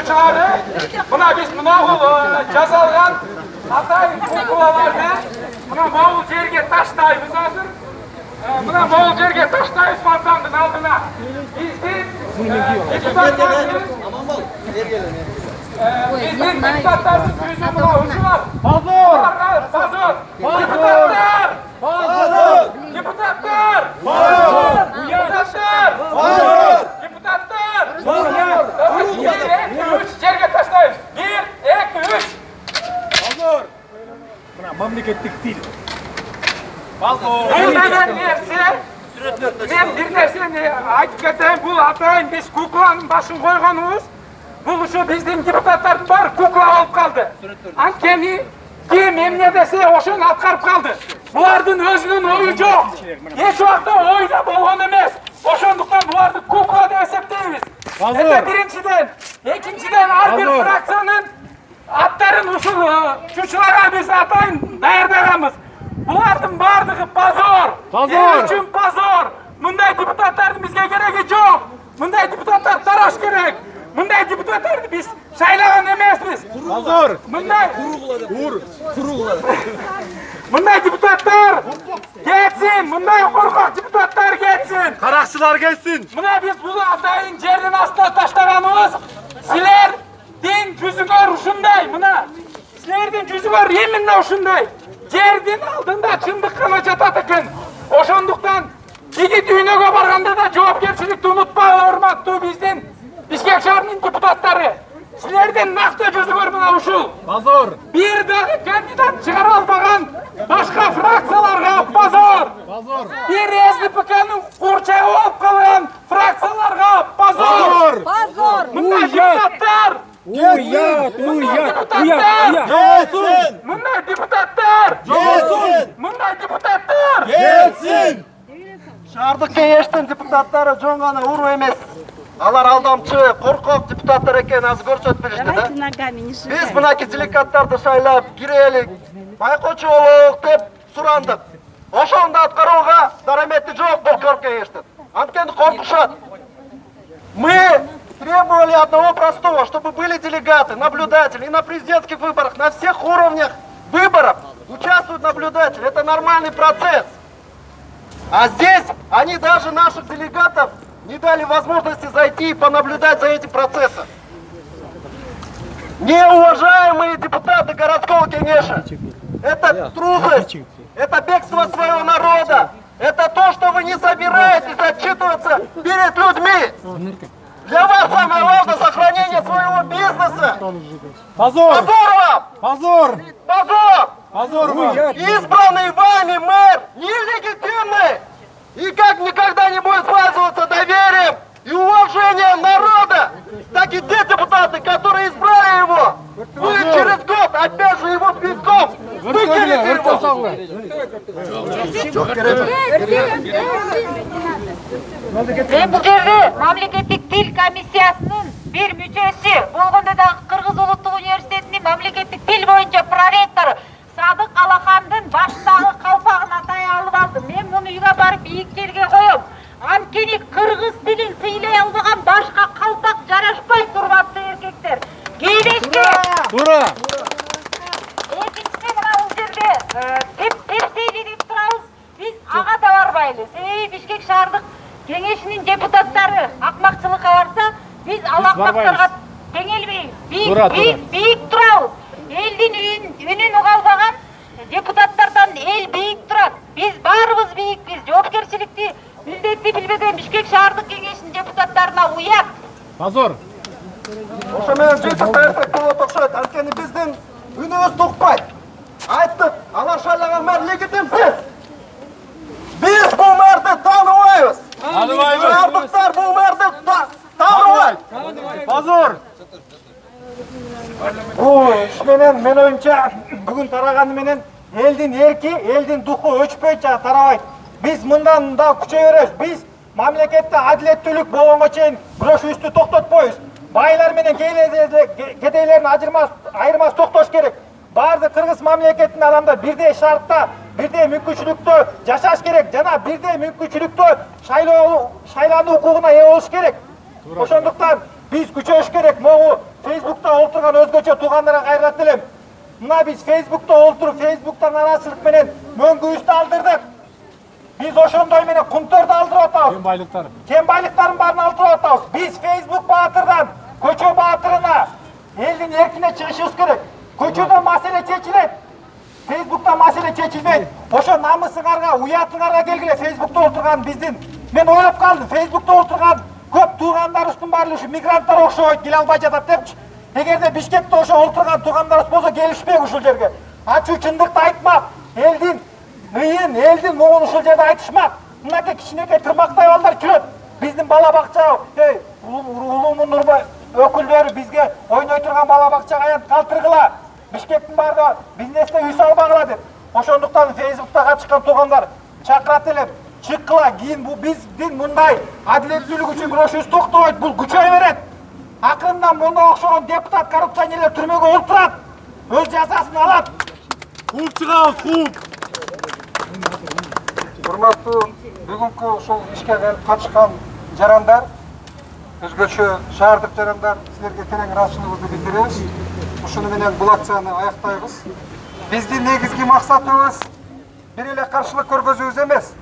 окуучулары мына биз мынабул жасалган атайын куклаларды мына могул жерге таштайбыз азыр. Мына могул жерге таштайбыз фонтандын алдына. Биздин депутаттарыбыз жүзү мына ушулар. Позор! Позор! Депутаттар! Позор! Депутаттар! Позор! Депутаттар! Позор! Депутаттар! Позор! Жерге таштайбыз. 1, 2, 3. Позор! Мына мамлекеттик тил. Позор! Мен бир нерсени айтып кетейин. Бул атайын биз кукланын башын койгонубуз. Бул ушу биздин депутаттардын баары кукла болуп калды. Анткени ким эмне десе ошону аткарып калды. Булардын өзүнүн ою жок. Эч убакта ойда болгон эмес. Ошондуктан буларды кукла деп эсептейбиз. Это биринчиден. Экинчиден ар бир фракциянын аттарын ушул чучуларга биз атайын даярдаганбыз. Булардын баардыгы позор. Эл үчүн позор. Мындай депутаттардын бизге кереги жок. Мындай депутаттар тараш керек. Мындай депутаттарды биз шайлаган эмеспиз. Позор! Мындай Куругулады. Мындай депутаттар кетсин. Мындай коркок депутаттар кетсин. Каракчылар кетсин. Мына биз бул атайын жердин астына таштаганыбыз силердин жүзүңөр ушундай. Мына силердин жүзүңөр именно ушундай. Жердин алдында чындык гана жатат экен. Ошондуктан жигит үйнөгө барганда да жоопкерчиликти унутпагыла, урматтуу биздин Бишкек шаарынын депутаттары. Силердин накты жүзүңөр мына ушул. Позор! Бир дагы кандидат чыгара албаган башка фракцияларга позор. Позор! Бир СДПКнын курчагы болуп калган фракцияларга позор. Позор! Мындай депутаттар Уят! Жетсин! Мындай депутаттар Жетсин! Мындай депутаттар Жетсин! Шаардык кеңештин депутаттары жөн гана уруу эмес. Алар алдамчы, коркок депутаттар экенин азыр көрсөтүп беришти да. Биз мынакей делегаттарды шайлап кирелик, байкоочу бололук деп сурандык. Ошону аткарууга дарамети жок болкор кеңештин. Анткени коркушат. Мы требовали одного простого, чтобы были делегаты, наблюдатели и на президентских выборах, на всех уровнях выборов участвуют наблюдатели. Это нормальный процесс. А здесь они даже наших делегатов не дали возможности зайти и понаблюдать за этим процессом. Неуважаемые депутаты городского кеңеша, это трусость, это бегство своего народа, это то, что вы не собираетесь отчитываться перед людьми. Для вас самое важное сохранение своего бизнеса. Позор! Позор вам! Позор! Позор! Позор вам! Избранный вами мэр нелегитимный и как никогда не будет пользоваться доверием и уважением народа, так и те депутаты, которые избрали его, вы через год опять же его пинком выкинете его. Мен бул жерде мамлекеттик тил комиссиясынын бир мүчөсү болгондо дагы Кыргыз Улуттук университетинин мамлекеттик тил боюнча проректору Садык Алахандын баштагы калпагын атай алып алдым. Мен муну үйгө барып бийик жерге коем. Анткени кыргыз тилин сыйлай албаган башка калпак жарашпайт, урматтуу эркектер. Кийинешке. Туура! Экинчиден мына бул жерде тепсейли деп турабыз. Биз ага да барбайлы. Себеби Бишкек шаардык кеңешинин депутаттары акмакчылыкка барса, биз ал акмактарга теңелбейбиз. Бийик турабыз. Элдин үнүн уга албаган депутаттардан эл бийик турат. Биз баарыбыз бийикпиз. Жоопкерчиликти милдетти билбеген Бишкек шаардык кеңешинин депутаттарына уят. Позор! Ошо менен жетип берсек болот окшойт. Анткени биздин үнүбүз тукпайт. Айттык, алар шайлаган мэр легитимсиз. Биз бул мэрди тааныбайбыз. Шаардыктар бул мэрди тааныбайт. Позор! Бул иш менен мен оюмча бүгүн тараганы менен элдин эрки, элдин духу өчпөйт жана тарабайт. Биз мындан да күчөй беребиз. Биз мамлекетте адилеттүүлүк болгонго чейин күрөшүүбүздү токтотпойбуз. Байлар менен кедейлердин айырмасы токтош керек. Баардык кыргыз мамлекетинин адамдар бирдей шартта, бирдей мүмкүнчүлүктө жашаш керек жана бирдей мүмкүнчүлүктө шайлануу укугуна ээ болуш керек. Ошондуктан биз күчөш керек. Могу жашаган өзгөчө туугандарга кайрылат элем. Мына биз Facebook'ta олтуруп, Facebook'tan арачылык менен мөңгүбүздү алдырдык. Biz ошондой менен кумтөрдү алдырып атабыз. Кен байлыктарын баарын алдырып атабыз. Биз Facebook баатырдан көчө баатырына элдин эркине чыгышыбыз керек. Көчөдө маселе чечилет. Facebook'ta маселе чечилбейт. Ошо намысыңарга, уятыңарга келгиле Facebook'ta олтурган биздин. Мен ойлоп калдым, Facebook'ta олтурган көп туугандарыбыздын баары ушу мигранттар окшойт, келе албай жатат депчи. Эгерде Бишкекте ошо олтурган туугандарыбыз болсо келишпек ушул жерге. Ачуу чындыкты айтмак. Элдин ыйын, элдин муңун ушул жерде айтышмак. Мынакей кичинекей тырмактай балдар жүрөт. Биздин бала бакча, улуумун Нурбай өкүлдөрү бизге ойной турган бала бакчага аянт калтыргыла. Бишкектин баарда бизнесте үй салбагыла деп. Ошондуктан Facebook'та чыккан туугандар чакырат элем. Чыккыла, кийин бул биздин мындай адилеттүүлүк үчүн күрөшүбүз токтобойт, бул күчөй берет. Акырындан мындай окшогон депутат коррупционерлер түрмөгө олтурат. Өз жазасын алат. Кууп чыгабыз, кууп. Урматтуу бүгүнкү ушул ишке катышкан жарандар, өзгөчө шаардык жарандар, силерге терең ыраазычылыгыбызды билдиребиз. Ушуну менен бул акцияны аяктайбыз. Биздин негизги максатыбыз бир эле каршылык көргөзүүбүз эмес.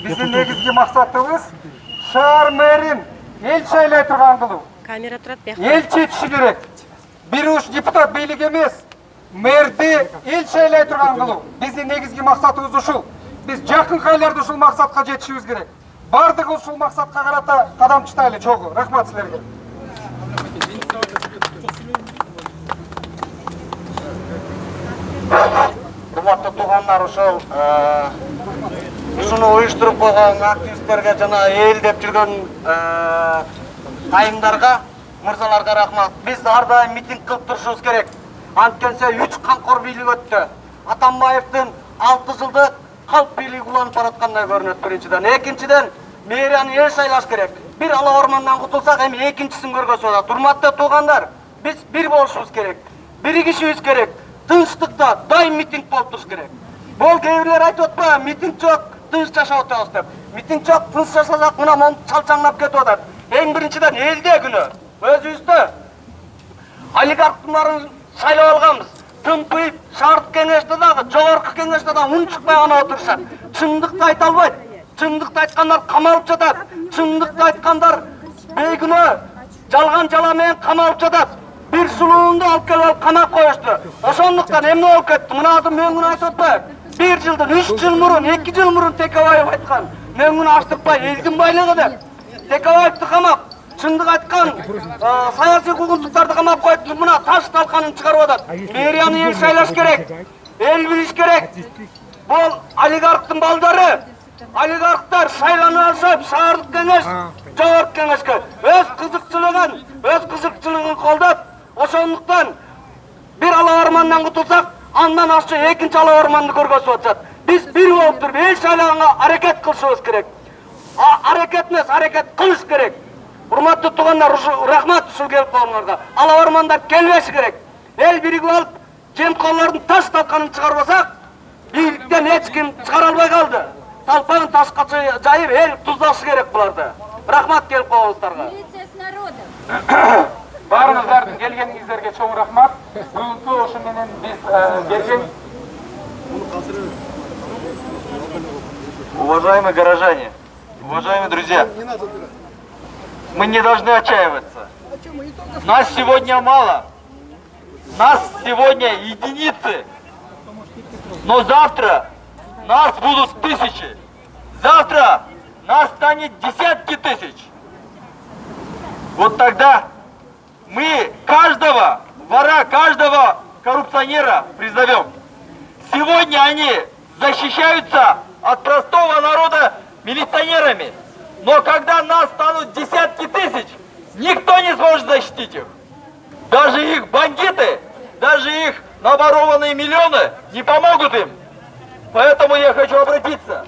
Биздин негизги максатыбыз шаар мэрин эл шайлай турган кылуу. Камера турат бияк. Эл четиши керек. Бир уч депутат бийлик эмес, мэрди эл шайлай турган кылуу. Биздин негизги максатыбыз ушул. Биз жакынкы айларда ушул максатка жетишибиз керек. Бардыгы ушул максатка карата кадам чыйтайлы чогуу. Рахмат силерге. Урматтуу туугандар, ушул ушуну уюштуруп койгон активисттерге жана эл деп жүргөн айымдарга, мырзаларга рахмат. Биз ар дайым митинг кылып турушубуз керек. Анткенсе 3 камкор бийлик өттү. Атамбаевдин 6 жылдык калп бийлиги уланып бараткандай көрүнөт биринчиден. Экинчиден, мэрияны эл шайлаш керек. Бир ала ормандан кутулсак, эми экинчисин көргөзүп атат. Урматтуу туугандар, биз бир болушубуз керек. Биригишибиз керек. Тынчтыкта дайым митинг болуп туруш керек. Бул кээ бирлер айтып атпайбы, митинг жок, тынч жашап атабыз деп. Митинг жок, тынч жашасак мына монтип чалчаңдап кетип атат. Эң биринчиден элде күнөө. Өзүбүздө олигархтын баарын шайлап алганбыз. Тымпыйып, шаардык кеңеште дагы, жогорку кеңеште дагы унчукпай гана отурушат. Чындыкты айта албайт. Чындыкты айткандар камалып жатат. Чындыкты айткандар бейгүнөө жалган жала менен камалып жатат. Бир сулуунду алып келип камап коюшту. Ошондуктан эмне болуп кетти? Мына азыр мөңгүн айтып атпайбы? 1 жылдан 3 жыл мурун, 2 жыл мурун Текебаев айткан. Мөңгүн аштырпай элдин байлыгы деп. Текебаевди камап, чындык айткан саясий куугунтуктарды камап коюп, мына таш талканын чыгарып атат. Мэрияны эл шайлаш керек. Эл билиш керек. Бул олигархтын балдары. Олигархтар шайлана алышып, шаардык кеңеш, жогорку кеңешке өз кызыкчылыгын колдоп, ошондуктан бир ала ормандан кутулсак, андан ашчы экинчи ала орманды көргөзүп атат. Биз бир болуп туруп эл шайлаганга аракет кылышыбыз керек. Аракет эмес, аракет кылыш керек. Урматтуу туугандар, рахмат ушул келип калгандарга. Ала ормандар келбеши керек. Эл биригип алып, жемкорлордун таш талканын чыгарбасак, бийликтен эч ким чыгара албай калды. Талпагын ташка жайып, эл туздалышы керек буларды. Рахмат келип калгандарга. Баарыңыздардын келгениңиздерге чоң рахмат. Бүгүнкү ошо менен биз берген Уважаемые горожане, уважаемые друзья, мы не должны отчаиваться. Нас сегодня мало, нас сегодня единицы, но завтра нас будут тысячи, завтра нас станет десятки тысяч. Вот тогда мы каждого вора, каждого коррупционера призовем. Сегодня они защищаются от простого народа милиционерами. Но когда нас станут десятки тысяч, никто не сможет защитить их. Даже их бандиты, даже их наворованные миллионы не помогут им. Поэтому я хочу обратиться.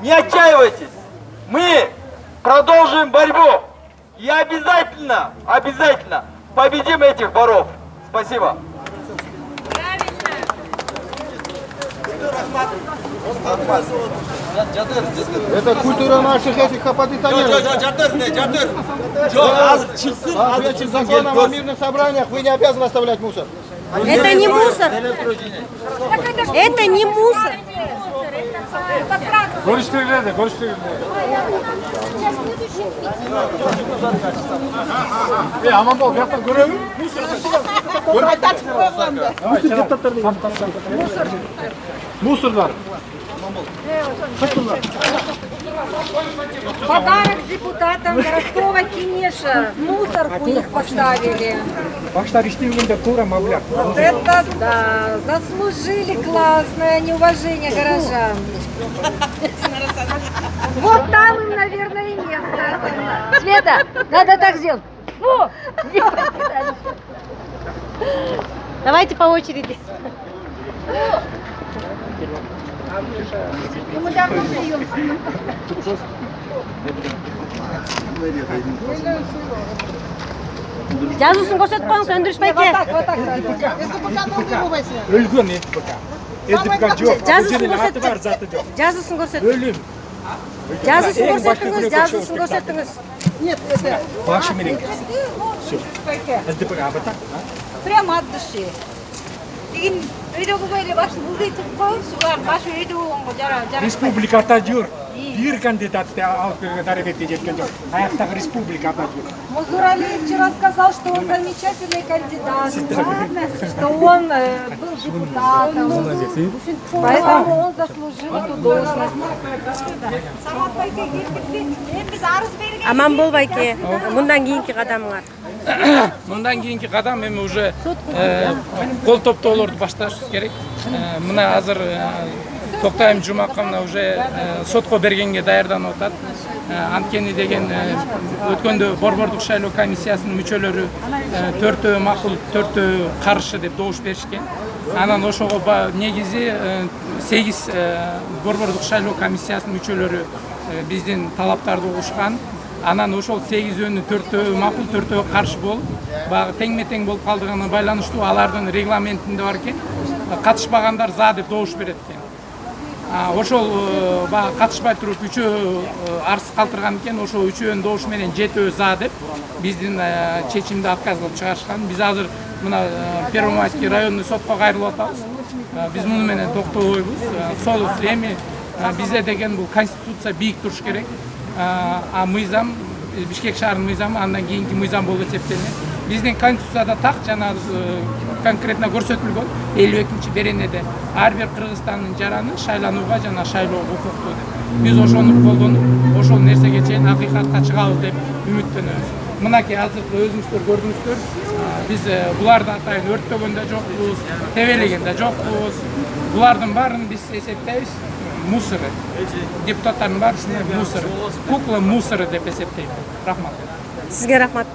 Не отчаивайтесь. Мы продолжим борьбу. И обязательно победим этих воров. Спасибо. Это культура наших этих оппозиционеров. При законном о мирных собраниях вы не обязаны оставлять мусор. Это не мусор. Это не мусор. Görüştürüledi, görüştürüledi. Aman bol, yapma görelim. Мусорlar. Подарок депутатам городского Кинеша. Мусорку их поставили. Başlar iştiğinde tuğra mablar. Вот это да, заслужили классное неуважение горожан. Вот там им, наверное, и место. Света, надо так сделать. Фу! Давайте по очереди. Жазусын көрсетіп қойыңыз, өндіріш байке. Ölgün etbika. Etbika yok. Жазусын Atı var, көрсетіп. zatı yok. Жазусын көрсетіп. Ölüm. Жазусын көрсетіңіз, жазусын көрсетіңіз. Başı menin. Все. Etbika abata. Прямо от души. Деген үйдегі böyle башын бұлдай тұрып қойып, солар башы үйде болған ғой, жара. Республикада жүр. Bir кандидатты алып дарабетке жеткен жоқ. Аяқтағы республикада жүр. Музуралиев вчера сказал, что он замечательный кандидат, что он был депутатом, поэтому он заслужил эту должность. Аман бол байке. Мұндан кейінгі қадамыңар. Мындан кийинки кадам эми уже кол топтоолорду башташыбыз керек. Мына азыр Токтайым Жумаковна уже сотко бергенге даярданып атат. Анткени деген өткөндө борбордук шайлоо комиссиясынын мүчөлөрү 4-өө макул, 4-өө каршы деп добуш беришкен. Анан ошого негизи 8 борбордук шайлоо комиссиясынын мүчөлөрү биздин талаптарды угушкан. Анан ошол 8-өнүн 4-өө макул, 4-өө каршы болуп, баягы тең-метең болуп калдыгына байланыштуу алардын регламентинде бар экен. Катышпагандар за деп добуш берет экен. Ошол баягы катышпай туруп 3-өө арыз калтырган экен, ошол 3-өөнүн добушу менен 7-өө за деп биздин чечимди отказ кылып чыгарышкан. Биз азыр мына Первомайский районный сотко кайрылып атабыз. Биз муну менен токтобойбуз. Сол эми бизде деген бул конституция бийик туруш керек. Мыйзам, Бишкек шаарынын мыйзамы андан кийинки мыйзам болуп эсептелет. Биздин конституцияда так жана конкретно көрсөтүлгөн 52-беренеде беренеде ар бир Кыргызстандын жараны шайланууга жана шайлоого укуктуу деп. Биз ошону колдонуп, ошол нерсеге чейин акыйкатка чыгабыз деп үмүттөнөбүз. Мынакей азыркы өзүңүздөр көрдүңүздөр, биз буларды атайын өрттөгөндө жокпуз, тебелегенде жокпуз. Булардын баарын биз эсептейбиз мусоры. Депутаттардын баарысы мусоры. Кукла мусоры деп эсептейм. Рахмат. Сізге рахмат.